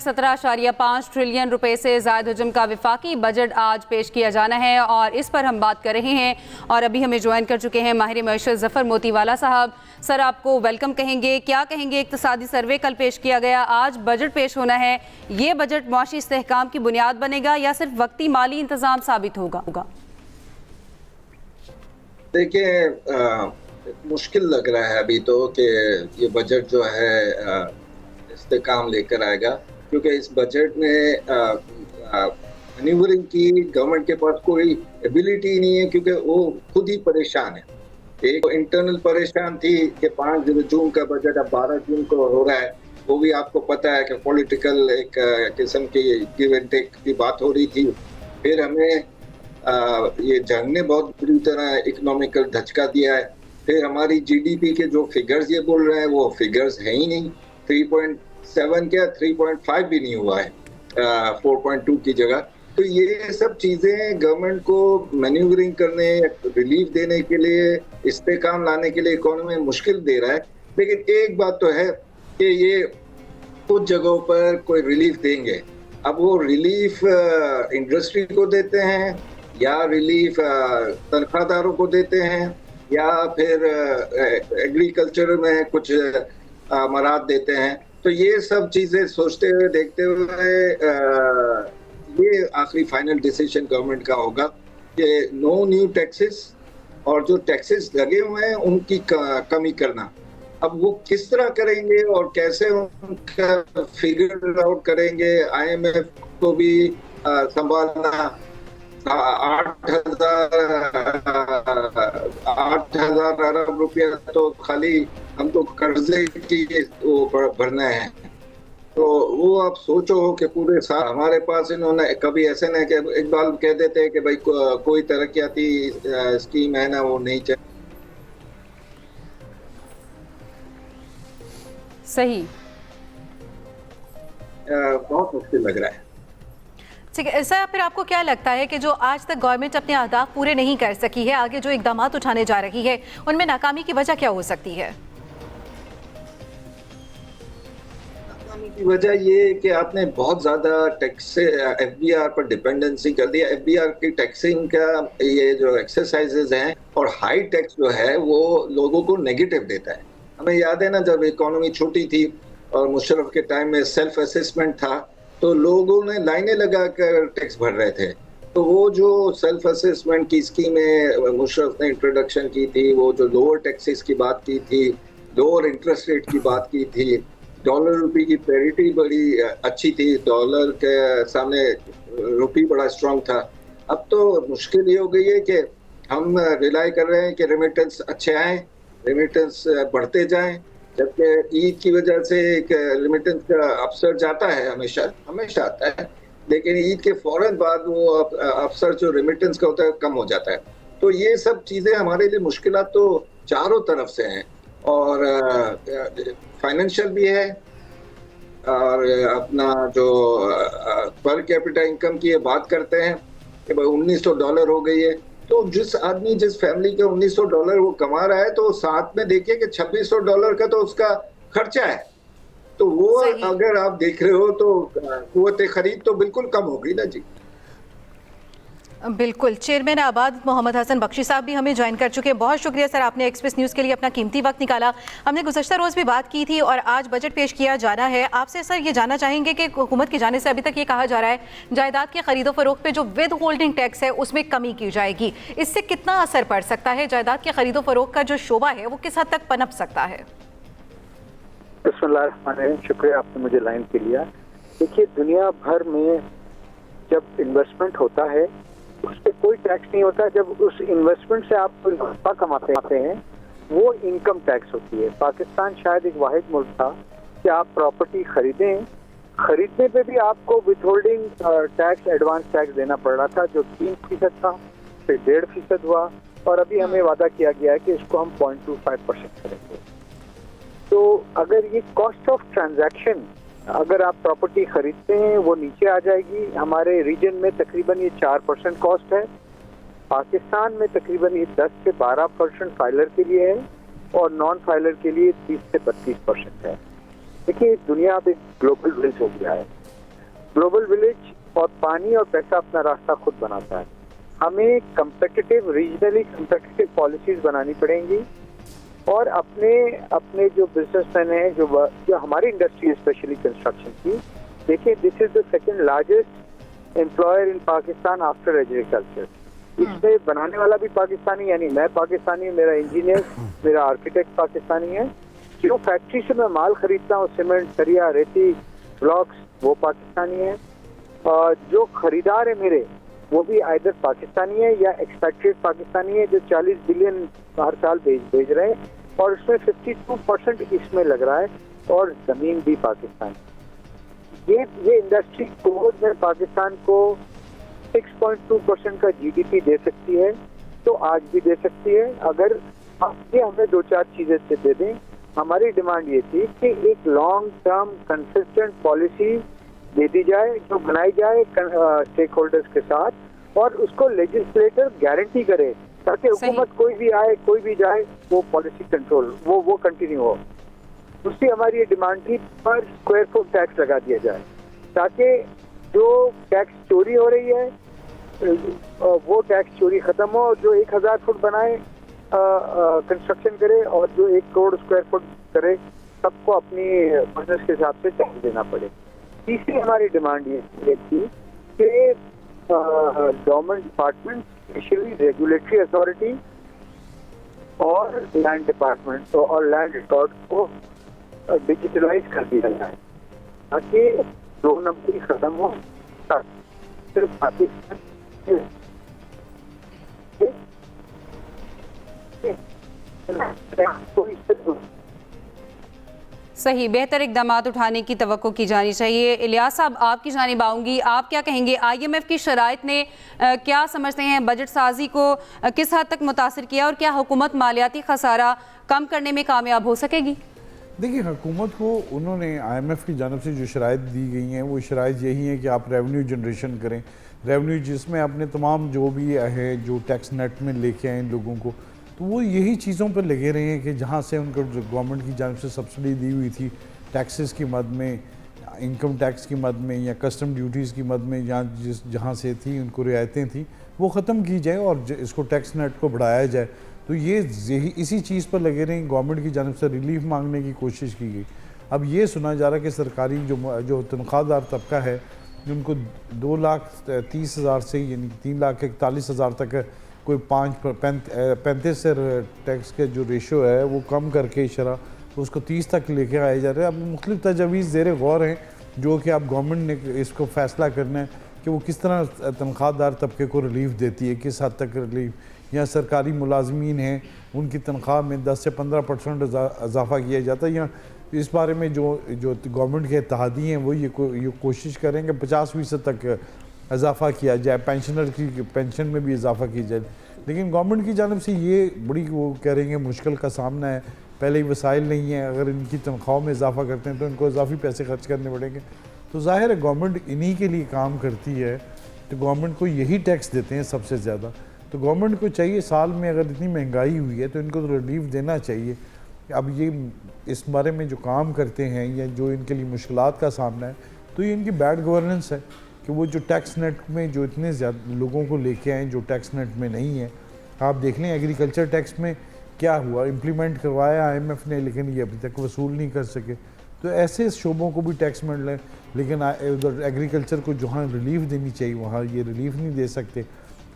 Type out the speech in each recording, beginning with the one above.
17.5 trillion रुपए से ज़ायद हजम का वफाकी बजट आज पेश किया जाना है और इस पर हम बात कर रहे हैं। और अभी हमें ज्वाइन कर चुके हैं माहिर मईशत ज़फ़र मोतीवाला साहब। सर, आपको वेलकम कहेंगे। क्या कहेंगे, इक़्तिसादी सर्वे कल पेश किया गया, आज बजट पेश होना है, ये बजट मुआशी इस्तेहकाम की बुनियाद बनेगा या सिर्फ वक्ती माली इंतज़ाम साबित होगा? देखिए, मुश्किल लग रहा है अभी तो कि ये बजट जो है इस्तेहकाम लेकर आएगा, क्योंकि इस बजट में मैन्यूवरिंग की गवर्नमेंट के पास कोई एबिलिटी नहीं है, क्योंकि वो खुद ही परेशान है। एक इंटरनल परेशान थी कि 5 जून का बजट अब 12 जून को हो रहा है, वो भी आपको पता है कि पॉलिटिकल एक किस्म की गिव एंड टेक की बात हो रही थी। फिर हमें ये जंग ने बहुत बुरी तरह इकोनॉमिकल धचका दिया है। फिर हमारी जीडीपी के जो फिगर्स ये बोल रहे हैं वो फिगर्स है ही नहीं। 3.7 क्या 3.5 भी नहीं हुआ है 4.2 की जगह। तो ये सब चीजें गवर्नमेंट को मैन्यूवरिंग करने, रिलीफ देने के लिए, इस्तेहकाम लाने के लिए इकोनॉमी में मुश्किल दे रहा है। लेकिन एक बात तो है कि ये कुछ जगहों पर कोई रिलीफ देंगे। अब वो रिलीफ इंडस्ट्री को देते हैं या रिलीफ तनख्वाहदारों को देते हैं या फिर एग्रीकल्चर में कुछ मराहत देते हैं। तो ये सब चीजें सोचते हुए, देखते हुए ये आखिरी फाइनल डिसीजन गवर्नमेंट का होगा कि नो न्यू टैक्सेस और जो टैक्सेस लगे हुए हैं उनकी कमी करना। अब वो किस तरह करेंगे और कैसे उनका फिगर आउट करेंगे, आईएमएफ को भी संभालना, 8,000 अरब रुपया तो खाली हमको कर्जे की वो भरना है। तो वो आप सोचो कि पूरे साल हमारे पास इन्होंने कभी ऐसे नहीं कि एक बार कह देते हैं कि भाई कोई तरक्याती स्कीम है ना, वो नहीं चाहिए। सही, बहुत मुश्किल लग रहा है। ठीक है सर, फिर आपको क्या लगता है कि जो आज तक गवर्नमेंट अपने अहदाफ पूरे नहीं कर सकी है, आगे जो इकदाम उठाने जा रही है, उनमें नाकामी की वजह क्या हो सकती है? नाकामी की वजह ये है कि आपने बहुत ज्यादा टैक्स एफबीआर पर डिपेंडेंसी कर दिया। एफबीआर की टैक्सिंग का ये जो एक्सरसाइजेज हैं और हाई टैक्स जो है वो लोगों को नेगेटिव देता है। हमें याद है ना, जब इकोनॉमी छोटी थी और मुशर्रफ के टाइम में सेल्फ असेसमेंट था तो लोगों ने लाइनें लगाकर टैक्स भर रहे थे। तो वो जो सेल्फ असेसमेंट की स्कीमें मुशर्रफ ने इंट्रोडक्शन की थी, वो जो लोअर टैक्सेस की बात की थी, लोअर इंटरेस्ट रेट की बात की थी, डॉलर रुपी की पैरिटी बड़ी अच्छी थी, डॉलर के सामने रुपी बड़ा स्ट्रांग था। अब तो मुश्किल ये हो गई है कि हम रिलाई कर रहे हैं कि रेमिटेंस अच्छे आए, रेमिटेंस बढ़ते जाएं, जबकि ईद की वजह से एक रेमिटेंस का अपसर्ज आता है, हमेशा आता है, लेकिन ईद के फौरन बाद वो अपसर्ज जो रेमिटेंस का होता है कम हो जाता है। तो ये सब चीजें हमारे लिए मुश्किलात तो चारों तरफ से हैं, और फाइनेंशियल भी है, और अपना जो पर कैपिटा इनकम की बात करते हैं कि भाई $1900 हो गई है। तो जिस आदमी, जिस फैमिली का $1900 वो कमा रहा है, तो साथ में देखिए कि $2600 का तो उसका खर्चा है। तो वो अगर आप देख रहे हो तो कुव्वत खरीद तो बिल्कुल कम होगी ना जी। बिल्कुल। चेयरमैन आबाद मोहम्मद हसन बख्शी साहब भी हमें ज्वाइन कर चुके हैं। बहुत शुक्रिया सर, आपने एक्सप्रेस न्यूज़ के लिए अपना कीमती वक्त निकाला। हमने गुज़श्ता रोज़ भी बात की थी और आज बजट पेश किया जाना है। आपसे सर ये जानना चाहेंगे कि हुकूमत की जानिब से अभी तक ये कहा जा रहा है जायदाद के खरीदो फरोख्त पे जो विद होल्डिंग टैक्स है उसमें कमी की जाएगी, इससे कितना असर पड़ सकता है? जायदाद के खरीदो फरोख्त का जो शोबा है वो किस हद तक पनप सकता है? शुक्रिया, आपने मुझे लाइन के लिया। देखिए, दुनिया भर में जब इन्वेस्टमेंट होता है उस पर कोई टैक्स नहीं होता। जब उस इन्वेस्टमेंट से आप कोई नफा कमाते हैं वो इनकम टैक्स होती है। पाकिस्तान शायद एक वाहिद मुल्क था कि आप प्रॉपर्टी खरीदें, खरीदने पे भी आपको विथहोल्डिंग टैक्स, एडवांस टैक्स देना पड़ रहा था, जो 3% था, फिर 1.5% हुआ, और अभी हमें वादा किया गया है कि इसको हम 0.25% करेंगे। तो अगर ये कॉस्ट ऑफ ट्रांजैक्शन, अगर आप प्रॉपर्टी खरीदते हैं वो नीचे आ जाएगी। हमारे रीजन में तकरीबन ये 4% कॉस्ट है, पाकिस्तान में तकरीबन ये 10 से 12% फाइलर के लिए है और नॉन फाइलर के लिए 30 से 32% है। देखिए, दुनिया अब एक ग्लोबल विलेज हो गया है। ग्लोबल विलेज और पानी और पैसा अपना रास्ता खुद बनाता है। हमें कंपेटिटिव, रीजनली कंपेटिटिव पॉलिसीज बनानी पड़ेंगी और अपने जो बिजनेसमैन हैं, जो हमारी इंडस्ट्री है स्पेशली कंस्ट्रक्शन की, देखिए this is the second largest employer in Pakistan after agriculture. इसमें बनाने वाला भी पाकिस्तानी, यानी मैं पाकिस्तानी, मेरा इंजीनियर, मेरा आर्किटेक्ट पाकिस्तानी है। जो फैक्ट्री से मैं माल खरीदता हूँ, सीमेंट, सरिया, रेती, ब्लॉक्स, वो पाकिस्तानी है। जो खरीदार है मेरे, वो भी आइदर पाकिस्तानी है या एक्सपैट्रिएट पाकिस्तानी है, जो 40 बिलियन हर साल भेज रहे हैं और उसमें 52% इसमें लग रहा है, और जमीन भी पाकिस्तानी। ये इंडस्ट्री ग्रोथ में पाकिस्तान को 6.2% का जीडीपी दे सकती है, तो आज भी दे सकती है अगर ये हमें 2-4 चीजें से दे दें। हमारी डिमांड ये थी कि एक लॉन्ग टर्म कंसिस्टेंट पॉलिसी दे दी जाए, जो बनाई जाए स्टेक होल्डर्स के साथ, और उसको लेजिस्लेटर गारंटी करे ताकि हुकूमत कोई भी आए कोई भी जाए, वो पॉलिसी कंट्रोल वो कंटिन्यू हो। दूसरी हमारी ये डिमांड थी पर स्क्वायर फुट टैक्स लगा दिया जाए, ताकि जो टैक्स चोरी हो रही है वो टैक्स चोरी खत्म हो। जो 1000 फुट बनाए कंस्ट्रक्शन करे और जो 1 करोड़ स्क्वायर फुट करे, सबको अपनी बिजनेस के हिसाब से टैक्स देना पड़े। तीसरी हमारी डिमांड ये थी कि government department, specially regulatory authority और लैंड डिपार्टमेंट और लैंड रिकॉर्ड को डिजिटलाइज कर दिया जाए, ताकि 2 नंबरी खत्म हो। सिर्फ पाकिस्तान सही, बेहतर इकदाम उठाने की तवक्को की जानी चाहिए। इलियास साहब, आपकी जानिब आऊँगी, आप क्या कहेंगे? IMF की शराइत ने क्या समझते हैं बजट साजी को किस हद तक मुतासिर किया, और क्या हुकूमत मालियाती खसारा कम करने में कामयाब हो सकेगी? देखिए, हुकूमत को उन्होंने IMF की जानब से जो शराइत दी गई हैं, वो शराइत यही है कि आप रेवेन्यू जनरेशन करें, रेवेन्यू जिसमें आपने तमाम जो भी है जो टैक्स नेट में लेके आए लोगों को, तो वो यही चीज़ों पर लगे रहे हैं कि जहाँ से उनको गवर्नमेंट की जानब से सब्सिडी दी हुई थी टैक्सेस की मद में, इनकम टैक्स की मद में या कस्टम ड्यूटीज़ की मद में, या जहाँ से थी उनको रियायतें थी, वो ख़त्म की जाए और इसको टैक्स नेट को बढ़ाया जाए। तो ये इसी चीज़ पर लगे रहे, गवर्नमेंट की जानब से रिलीफ मांगने की कोशिश की गई। अब ये सुना जा रहा है कि सरकारी जो तनख्वाहदार तबका है, उनको 2,30,000 से यानी 3,41,000 तक कोई 35 से टैक्स के जो रेशो है वो कम करके शरह उसको 30 तक लेके आए जा रहे हैं। अब मुख्तलिफ तजावीज़ ज़ेर गौर हैं, जो कि अब गवर्नमेंट ने इसको फैसला करना है कि वो किस तरह तनख्वाहदार तबके को रिलीफ देती है, किस हद तक रिलीफ, या सरकारी मुलाजमीन हैं उनकी तनख्वाह में 10 से 15% इजाफ़ा किया जाता है, या इस बारे में जो गवर्नमेंट के इत्तेहादी हैं वो ये कोशिश करेंगे 50% तक इजाफ़ा किया जाए, पेंशनर की पेंशन में भी इजाफ़ा की जाए। लेकिन गवर्नमेंट की जानब से ये बड़ी वो कह रही है मुश्किल का सामना है, पहले ही वसाइल नहीं है, अगर इनकी तनख्वाहों में इजाफ़ा करते हैं तो इनको इजाफी पैसे खर्च करने पड़ेंगे। तो ज़ाहिर है गवर्नमेंट इन्हीं के लिए काम करती है, तो गवर्नमेंट को यही टैक्स देते हैं सबसे ज़्यादा। तो गवर्नमेंट को चाहिए, साल में अगर इतनी महंगाई हुई है तो इनको तो रिलीफ देना चाहिए। अब ये इस बारे में जो काम करते हैं या जो इनके लिए मुश्किलात का सामना है, तो ये इनकी बैड गवर्नेंस है कि वो जो टैक्स नेट में जो इतने ज़्यादा लोगों को लेके आए जो टैक्स नेट में नहीं है। आप देख लें एग्रीकल्चर टैक्स में क्या हुआ, इम्प्लीमेंट करवाया IMF ने, लेकिन ये अभी तक वसूल नहीं कर सके। तो ऐसे शोबों को भी टैक्स मिल रहे हैं, लेकिन उधर एग्रीकल्चर को जहाँ रिलीफ देनी चाहिए वहाँ ये रिलीफ नहीं दे सकते।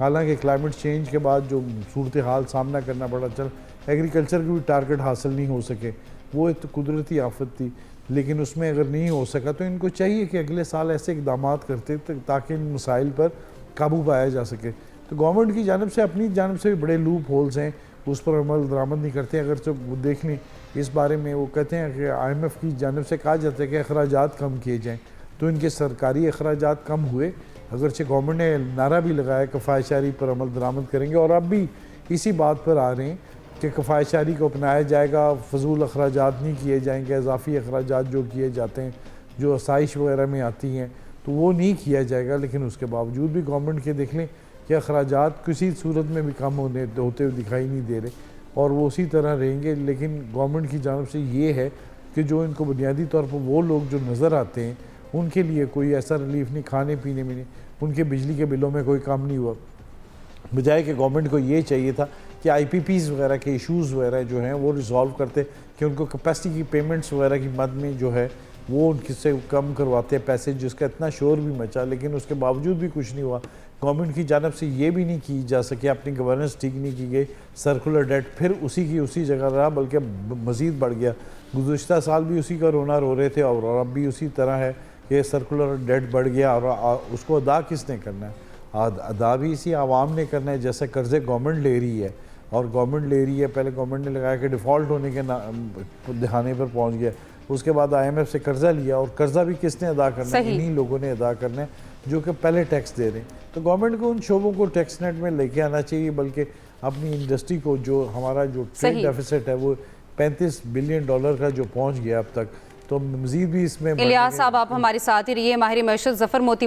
हालांकि क्लाइमेट चेंज के बाद जो सूरत हाल सामना करना पड़ा, चल एग्रीकल्चर की भी टारगेट हासिल नहीं हो सके, वो एक तो कुदरती आफत थी, लेकिन उसमें अगर नहीं हो सका तो इनको चाहिए कि अगले साल ऐसे इकदाम करते ताकि इन मसाइल पर काबू पाया जा सके। तो गवर्नमेंट की जानब से अपनी जानब से भी बड़े लूप होल्स हैं, उस पर अमल दरामद नहीं करते। अगर तो वो देख लें इस बारे में, वो कहते हैं कि IMF की जानब से कहा जाता है कि अखराजात कम किए जाएँ, तो इनके सरकारी अखराजात कम हुए, अगरचे गवर्नमेंट ने नारा भी लगाया कफ़ायशारी पर अमल दरामद करेंगे, और अब भी इसी बात पर आ रहे हैं कि कफ़ायशारी को अपनाया जाएगा, फजूल अखराजात नहीं किए जाएंगे, इजाफी अखराजात जो किए जाते हैं जो आसाइश वगैरह में आती हैं तो वो नहीं किया जाएगा। लेकिन उसके बावजूद भी गवर्नमेंट के देख लें कि अखराजात किसी सूरत में भी कम होते हुए दिखाई नहीं दे रहे, और वो उसी तरह रहेंगे। लेकिन गवर्नमेंट की जानब से ये है कि जो इनको बुनियादी तौर पर वो लोग जो नज़र आते हैं उनके लिए कोई ऐसा रिलीफ नहीं, खाने पीने में नहीं, उनके बिजली के बिलों में कोई काम नहीं हुआ। बजाय कि गवर्नमेंट को ये चाहिए था कि IPPs वगैरह के इश्यूज़ वगैरह जो हैं वो रिजॉल्व करते, कि उनको कैपेसिटी की पेमेंट्स वगैरह की मद में जो है वो उनसे कम करवाते पैसे, जिसका इतना शोर भी मचा, लेकिन उसके बावजूद भी कुछ नहीं हुआ। गवर्नमेंट की जानब से ये भी नहीं की जा सके, अपनी गवर्नेंस ठीक नहीं की गई, सर्कुलर डेट फिर उसी की उसी जगह रहा, बल्कि मज़ीद बढ़ गया। गुज़श्ता साल भी उसी का रोना रो रहे थे और अब भी उसी तरह है कि सर्कुलर डेट बढ़ गया और उसको अदा किसने करना है? अदा भी इसी आवाम ने करना है। जैसे कर्ज़े गवर्नमेंट ले रही है और गवर्नमेंट ले रही है, पहले गवर्नमेंट ने लगाया कि डिफ़ॉल्ट होने के दिखाने पर पहुंच गया, उसके बाद IMF से कर्ज़ा लिया और कर्ज़ा भी किसने अदा करना है? इन्हीं लोगों ने अदा करना है जो कि पहले टैक्स दे रहे हैं। तो गवर्नमेंट को उन शोबों को टैक्स नेट में लेके आना चाहिए, बल्कि अपनी इंडस्ट्री को, जो हमारा जो ट्रेड डेफिसिट है वो $35 बिलियन का जो पहुँच गया अब तक, तो मज़ीद भी इसमें। इलियास साहब, आप हमारे साथ ही रहिए। माहिर मईशत ज़फ़र मोती